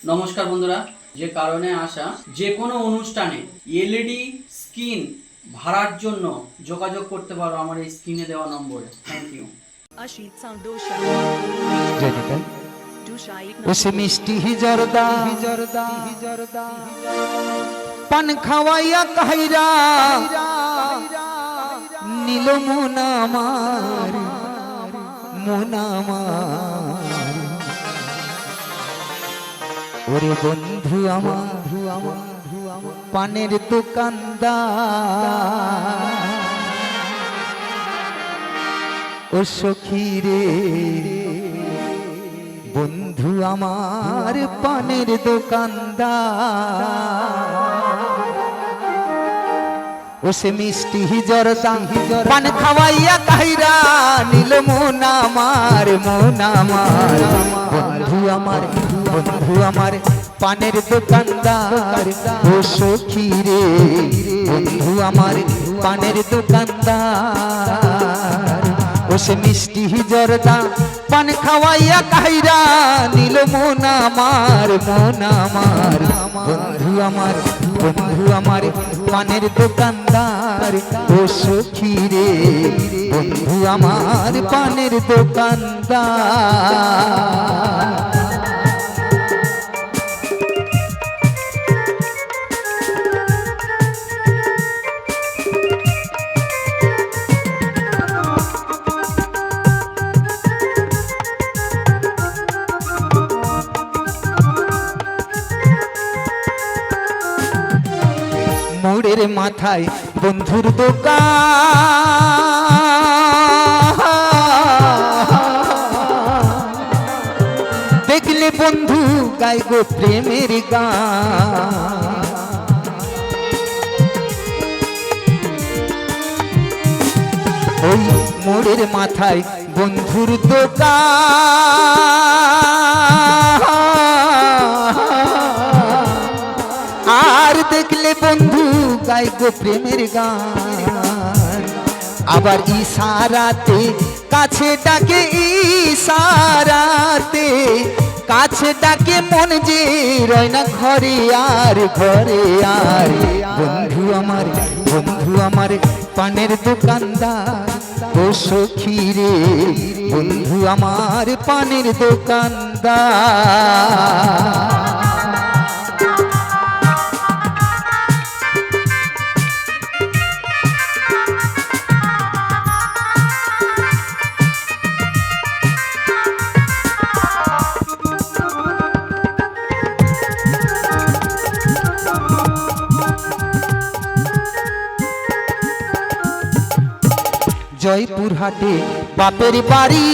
নমস্কার বন্ধুরা, যে কারণে আসা যে কোনো অনুষ্ঠানে এলইডি স্ক্রিন ভাড়ার জন্য যোগাযোগ করতে পারো আমার এই স্ক্রিনে দেওয়া নম্বরে। Thank you. उसे मिष्टी ही जरदा पान खावाइया कहरा नील मुनामार ओरे बंधु आमार पानेर दुकानदार ओ सखी रे बंधु आमार पानेर दुकानदार उसे मिष्टी ही जरदा पान खावाइया कहरा नील मुनामार बंधु आमार पानेर दुकानदार ओ सखी रे बंधु आमार पानेर दुकानदार उसे मिष्टी ही जरदा पान खावाइया कहरा नील मुनामार बंधु आमार पानेर दुकानदार ओ सखी रे बंधु आमार पानेर दुकानदार मोड़ेर माथाय बंधुर दुकान देखले बंधु गाय गो प्रेमेर गान ओई मोड़ेर माथाय बंधुर दुकान आर देखले बंधु गाय गो प्रेमेर गान आबार इशाराते काछे डाके इशाराते काछे डाके मन जे रय ना घरे आर बंधु आमार पानेर दुकानदार ओ सखी रे बंधु आमार पानेर दुकानदार जयपुर हाटे बापेर बाड़ी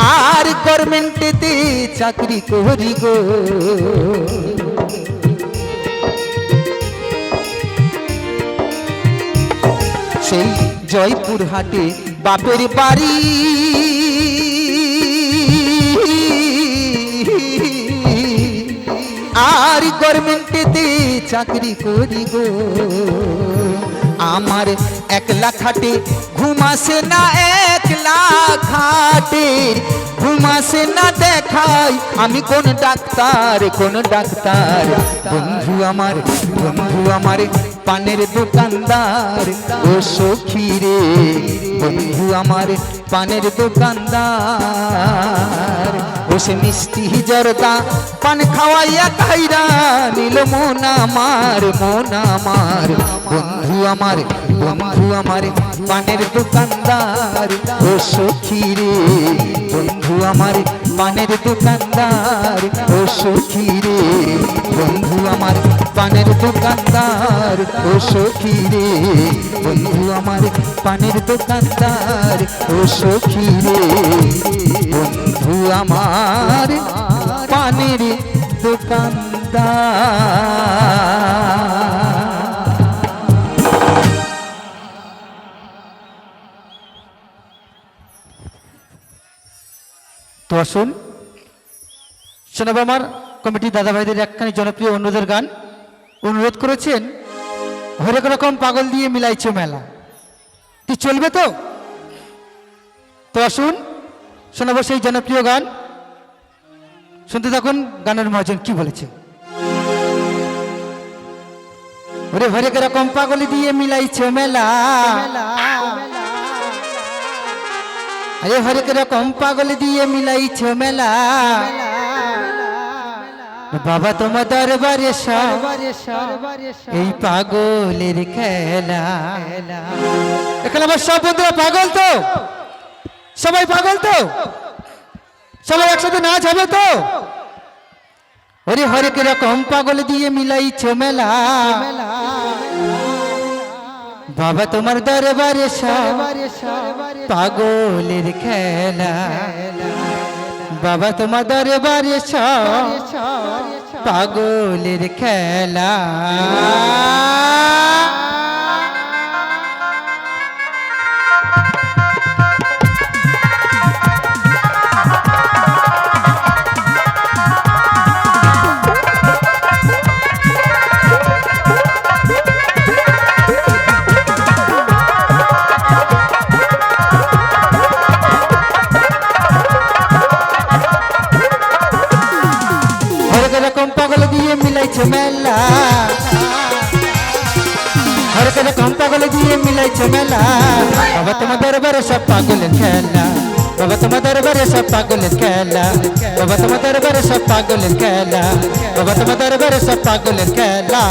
आर गवर्नमेंटेते चाकरी करी गो सेई जयपुर हाटे बापेर बाड़ी आर गवर्नमेंटेते चाकरी करी गो आमार एकला खाटे घुमासे ना एकला खाटे घुमासे ना देखाई आमी कोन डाक्तार बंधु आमार पानेर दुकानदार ओ सखी रे बंधु आमार पानेर दुकानदार उसे मिष्टी ही जरदा पान खावाइया कहरा नील मुनामार बंधु आमार पानेर दुकानदार ओ सखी रे बंधु आमार पानेर दुकानदार ओ सखी रे बंधु आमार पानेर दुकानदार ओ सखी रे बंधु आमार पानेर दुकानदार ओ सखी रे बंधु आमार पानेर दुकानदार। तो आसुन शोनाब आमार कमिटी दादा भाईদের একখানি জনপ্রিয় অনুরোধের গান অনুরোধ করেছেন হরেক রকম পাগল দিয়ে মিলাইছো মেলা। তুই চলবে তো তো আসুন শোনাবো সেই জনপ্রিয় গান। শুনতে থাকুন গানের মহাজন কি বলেছে। ওরে হরে রকম পাগলি দিয়ে মিলাইছে মেলা, আরে হরে রকম পাগলি দিয়ে মিলাইছে মেলা, বাবা তোমার দরবারে সব এই পাগলের খেলা। এখানে আমার সব বন্ধুরা পাগল তো, সবাই পাগল তো, সবাই একসাথে নাচ হবে তো। ওরে হরেক রকম পাগল দিয়ে মিলাইছো মেলা, বাবা তোমার দরবারে সব পাগলের খেলা, বাবা তোমার দরবারে সব পাগলের খেলা। পাগল দিয়ে মিলাইছে মেলা, হরেক রকম পাগল দিয়ে মিলাইছে মেলা, বাবা তোমার দরবারে সব পাগলের খেলা, বাবা তোমার দরবারে সব পাগলের খেলা, বাবা তোমার দরবারে সব পাগলের খেলা, বাবা তোমার দরবারে সব পাগলের খেলা।